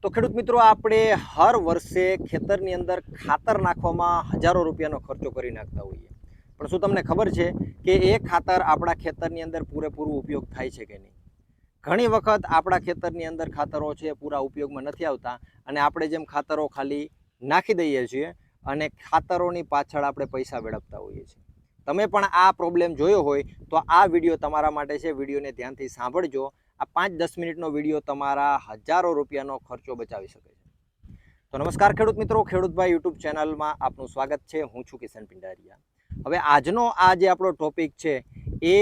તો ખેડૂત મિત્રો આપણે હર વર્ષે ખેતરની અંદર ખાતર નાખવામાં હજારો રૂપિયાનો ખર્ચો કરી નાખતા હોઈએ, પણ શું તમને ખબર છે કે એ ખાતર આપણા ખેતરની અંદર પૂરેપૂરો ઉપયોગ થાય છે કે નહીં? ઘણી વખત આપણા ખેતરની અંદર ખાતરો છે પૂરા ઉપયોગમાં નથી આવતા અને આપણે જેમ ખાતરો ખાલી નાખી દઈએ છીએ અને ખાતરોની પાછળ આપણે પૈસા વેડફતા હોઈએ છીએ. તમે પણ આ પ્રોબ્લેમ જોયો હોય તો આ વિડીયો તમારા માટે છે. વિડીયોને ધ્યાનથી સાંભળજો. આ 5-10 મિનિટનો વિડીયો તમારા હજારો રૂપિયાનો ખર્ચો બચાવી શકે છે. તો નમસ્કાર ખેડૂત મિત્રો, ખેડૂતભાઈ યુટ્યુબ ચેનલમાં આપનું સ્વાગત છે. હું છું કિશન પિંડારિયા. હવે આજનો આ જે આપણો ટોપિક છે એ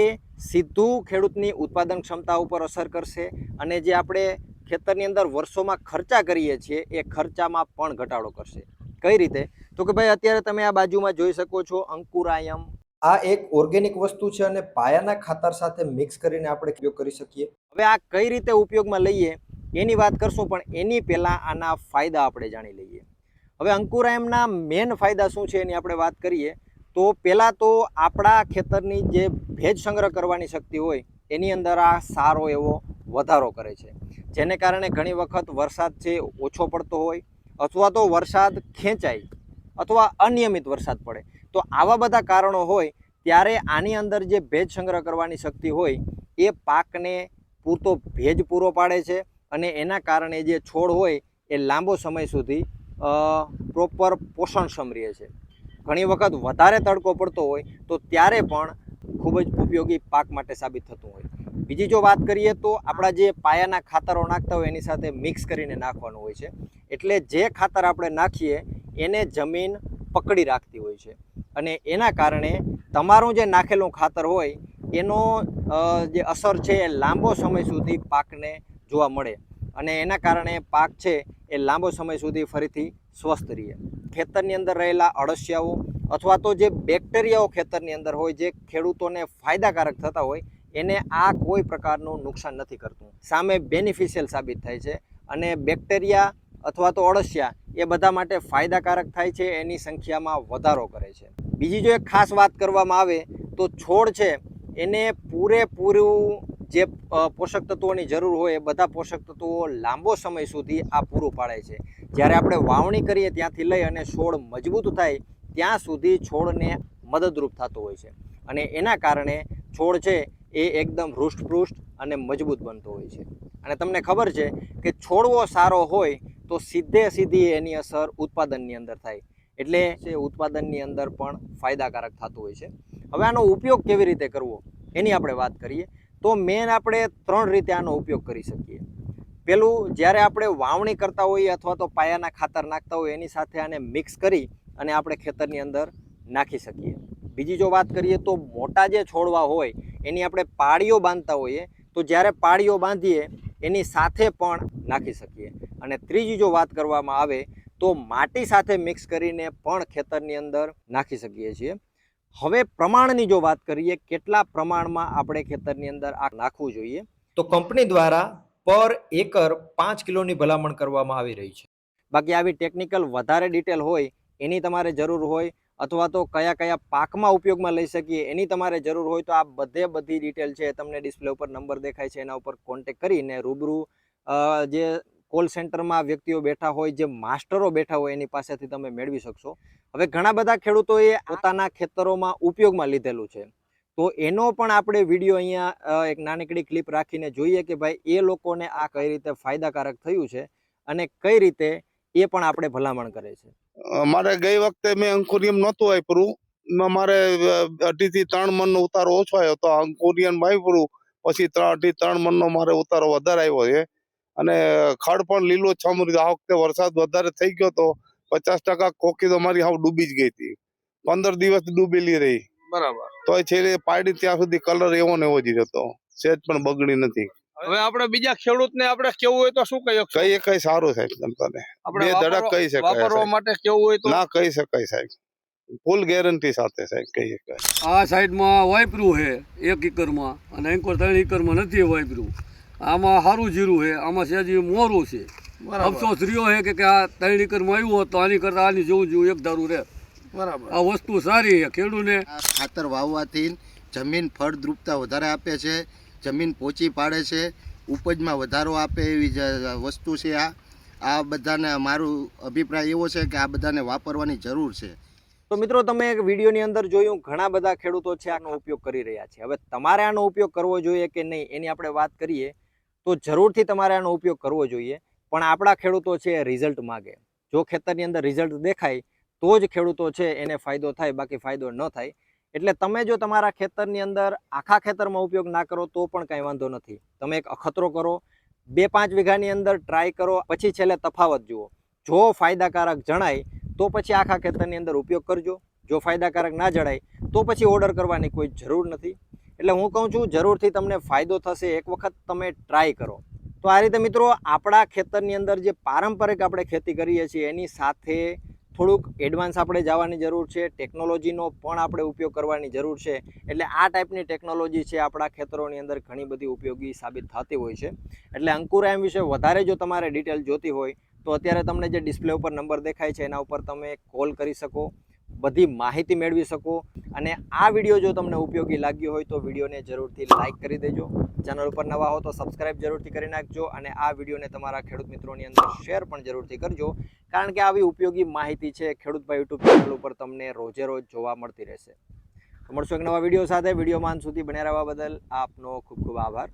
સીધું ખેડૂતની ઉત્પાદન ક્ષમતા ઉપર અસર કરશે અને જે આપણે ખેતરની અંદર વર્ષોમાં ખર્ચા કરીએ છીએ એ ખર્ચામાં પણ ઘટાડો કરશે. કઈ રીતે? તો કે ભાઈ અત્યારે તમે આ બાજુમાં જોઈ શકો છો અંકુરાયમ. આ એક ઓર્ગેનિક વસ્તુ છે અને પાયાના ખાતર સાથે મિક્સ કરીને આપણે ઉપયોગ કરી શકીએ. હવે આ કઈ રીતે ઉપયોગમાં લઈએ એની વાત કરશું, પણ એની પહેલાં આના ફાયદા આપણે જાણી લઈએ. હવે અંકુરાયમના મેઇન ફાયદા શું છે એની આપણે વાત કરીએ તો પહેલાં તો આપણા ખેતરની જે ભેજ સંગ્રહ કરવાની શક્તિ હોય એની અંદર આ સારો એવો વધારો કરે છે, જેને કારણે ઘણી વખત વરસાદ છે ઓછો પડતો હોય અથવા તો વરસાદ ખેંચાય અથવા અનિયમિત વરસાદ પડે, તો આવા બધા કારણો હોય ત્યારે આની અંદર જે ભેજ સંગ્રહ કરવાની શક્તિ હોય એ પાકને પૂરતો ભેજ પૂરો પાડે છે અને એના કારણે જે છોડ હોય એ લાંબો સમય સુધી પ્રોપર પોષણક્ષમ રહે છે. ઘણી વખત વધારે તડકો પડતો હોય તો ત્યારે પણ ખૂબ જ ઉપયોગી પાક માટે સાબિત થતું હોય. બીજી જો વાત કરીએ તો આપણા જે પાયાના ખાતરો નાખતા હોય એની સાથે મિક્સ કરીને નાખવાનું હોય છે, એટલે જે ખાતર આપણે નાખીએ એને જમીન પકડી રાખતી હોય છે અને એના કારણે તમારું જે નાખેલું ખાતર હોય એનો જે અસર છે એ લાંબો સમય સુધી પાકને જોવા મળે અને એના કારણે પાક છે એ લાંબો સમય સુધી ફરીથી સ્વસ્થ રહે. ખેતરની અંદર રહેલા અળસિયાઓ અથવા તો જે બેક્ટેરિયાઓ ખેતરની અંદર હોય જે ખેડૂતોને ફાયદાકારક થતા હોય એને આ કોઈ પ્રકારનું નુકસાન નથી કરતું, સામે બેનિફિશિયલ સાબિત થાય છે અને બેક્ટેરિયા અથવા તો અળસિયા એ બધા માટે ફાયદાકારક થાય છે, એની સંખ્યામાં વધારો કરે છે. બીજી જો એક ખાસ વાત કરવામાં આવે તો છોડ છે એને પૂરેપૂરું જે પોષક તત્વોની જરૂર હોય એ બધા પોષક તત્વો લાંબો સમય સુધી આ પૂરું પાડે છે. જ્યારે આપણે વાવણી કરીએ ત્યાંથી લઈ અને છોડ મજબૂત થાય ત્યાં સુધી છોડને મદદરૂપ થતો હોય છે અને એના કારણે છોડ છે એ એકદમ હૃષ્ટપુષ્ટ અને મજબૂત બનતો હોય છે. અને તમને ખબર છે કે છોડવો સારો હોય તો સીધી એની અસર ઉત્પાદનની અંદર થાય, એટલે છે ઉત્પાદનની અંદર પણ ફાયદાકારક થતું હોય છે. હવે આનો ઉપયોગ કેવી રીતે કરવો એની આપણે વાત કરીએ તો મેન આપણે 3 રીતે આનો ઉપયોગ કરી શકીએ. પેલું, જ્યારે આપણે વાવણી કરતા હોઈએ અથવા તો પાયાના ખાતર નાખતા હોઈએ એની સાથે આને મિક્સ કરી અને આપણે ખેતરની અંદર નાખી શકીએ. બીજી જો વાત કરીએ તો મોટા જે છોડવા હોય એની આપણે પાળીઓ બાંધતા હોઈએ તો જ્યારે પાળીઓ બાંધીએ એની સાથે પણ નાખી શકીએ. અને ત્રીજી જો વાત કરવામાં આવે તો માટી સાથે મિક્સ કરીને પણ ખેતરની અંદર નાખી શકીએ છીએ. હવે પ્રમાણની જો વાત કરીએ કેટલા પ્રમાણમાં આપણે ખેતરની અંદર આ નાખવું જોઈએ, તો કંપની દ્વારા પર એકર 5 કિલોની ભલામણ કરવામાં આવી રહી છે. બાકી આવી ટેકનિકલ વધારે ડિટેલ હોય એની તમારે જરૂર હોય અથવા તો કયા કયા પાકમાં ઉપયોગમાં લઈ શકીએ એની તમારે જરૂર હોય તો આ બધી ડિટેલ છે તમને ડિસ્પ્લે ઉપર નંબર દેખાય છે એના ઉપર કોન્ટેક કરીને રૂબરૂ જે કોલ સેન્ટરમાં વ્યક્તિઓ બેઠા હોય, જે માસ્ટરો બેઠા હોય એની પાસેથી તમે મેળવી શકશો. હવે ઘણા બધા ખેડૂતોએ પોતાના ખેતરોમાં ઉપયોગમાં લીધેલું છે, તો એનો પણ આપણે વિડીયો અહીંયા એક નાનકડી ક્લિપ રાખીને જોઈએ કે ભાઈ એ લોકોને આ કઈ રીતે ફાયદાકારક થયું છે અને કઈ રીતે એ પણ આપણે ભલામણ કરે છે. મારે ગઈ વખતે મેં અંકુરિયમ નહોતું વાપર્યું, મારે 2.5 થી 3 મણનો ઉતારો ઓછો આવ્યો તો અંકુરિયમ વાપર્યું પછી 2.5 થી 3 મણનો મારે ઉતારો વધારે આવ્યો છે અને ખડ પણ લીલો છમ રહ્યો. આ વખતે વરસાદ વધારે થઈ ગયો તો 50% કોકી તો મારી હાવ ડૂબી જ ગઈ હતી, 15 દિવસ ડૂબેલી રહી. બરાબર. તો છેલ્લે પાડી ત્યાં સુધી કલર એવો ને એવો જ રહ્યો, સેજ પણ બગડી નથી. હવે આપણે બીજા ખેડૂતને આપણે કેવું હોય તો શું કહીએ? કઈ સારું સાહેબ, તને બે ધડક કહી શકાય, વાપરવા માટે કેવું હોય તો ના કહી શકાય સાહેબ, ફૂલ ગેરંટી સાથે સાહેબ કહી શકાય. આ સાઈડમાં વાપર્યું છે 1 એકરમાં અને 3 એકરમાં નથી વાપર્યું. આમાં સારું જીરું છે, આમાં સેજી મોરું છે. અફસોસ રહ્યો છે કે આ 3 એકરમાં આવ્યું હોત તો આની કરતાં આની જેવું એક ધારું રહે. બરાબર. આ વસ્તુ સારી છે ખેડૂને. ખાતર વાવવાથી જમીન ફળદ્રુપતા વધારે આપે છે, જમીન પોચી પાડે છે, ઉપજમાં વધારો આપે એવી વસ્તુ છે. આ બધાને મારું અભિપ્રાય એવો છે કે આ બધાને વાપરવાની જરૂર છે. તો મિત્રો તમે એક વિડીયોની અંદર જોયું ઘણા બધા ખેડૂતો છે આનો ઉપયોગ કરી રહ્યા છે. હવે તમારે આનો ઉપયોગ કરવો જોઈએ કે નહીં એની આપણે વાત કરીએ તો જરૂરથી તમારે આનો ઉપયોગ કરવો જોઈએ. પણ આપણા ખેડૂતો છે રિઝલ્ટ માગે. જો ખેતરની અંદર રિઝલ્ટ દેખાય તો જ ખેડૂતો છે એને ફાયદો થાય, બાકી ફાયદો ન થાય. એટલે તમે જો તમારા ખેતરની અંદર આખા ખેતરમાં ઉપયોગ ના કરો તો પણ કાંઈ વાંધો નથી. તમે એક અખતરો કરો, 2-5 વીઘાની અંદર ટ્રાય કરો, પછી છેલ્લે તફાવત જુઓ. જો ફાયદાકારક જણાય તો પછી આખા ખેતરની અંદર ઉપયોગ કરજો. જો ફાયદાકારક ના જણાય તો પછી ઓર્ડર કરવાની કોઈ જરૂર નથી. એટલે હું કહું છું જરૂરથી તમને ફાયદો થશે. એક વખત તમે ટ્રાય કરો. તો આ રીતે મિત્રો આપણા ખેતરની અંદર જે પારંપરિક આપણે ખેતી કરીએ છીએ એની સાથે થોડુંક એડવાન્સ આપણે જવાની જરૂર છે. ટેકનોલોજીનો પણ આપણે ઉપયોગ કરવાની જરૂર છે. એટલે આ ટાઈપની ટેકનોલોજી છે આપણા ખેતરોની અંદર ઘણી બધી ઉપયોગી સાબિત થતી હોય છે. એટલે અંકુરાયમ વિશે વધારે જો તમારે ડિટેલ જોતી હોય તો અત્યારે તમને જે ડિસ્પ્લે ઉપર નંબર દેખાય છે એના ઉપર તમે કોલ કરી શકો, બધી માહિતી મેળવી શકો. અને આ વિડીયો જો તમને ઉપયોગી લાગ્યો હોય તો વિડીયોને જરૂરથી લાઇક કરી દેજો. ચેનલ ઉપર નવા હો તો સબસ્ક્રાઇબ જરૂરથી કરી નાખજો. અને આ વિડીયોને તમારા ખેડૂત મિત્રોની અંદર શેર પણ જરૂરથી કરજો, કારણ કે આવી ઉપયોગી માહિતી છે ખેડૂતભાઈ યુટ્યુબ ચેનલ ઉપર તમને રોજે રોજ જોવા મળતી રહેશે. તો મળશું એક નવા વિડીયો સાથે. વિડીયોમાં અંત સુધી બન્યા રહેવા બદલ આપનો ખૂબ ખૂબ આભાર.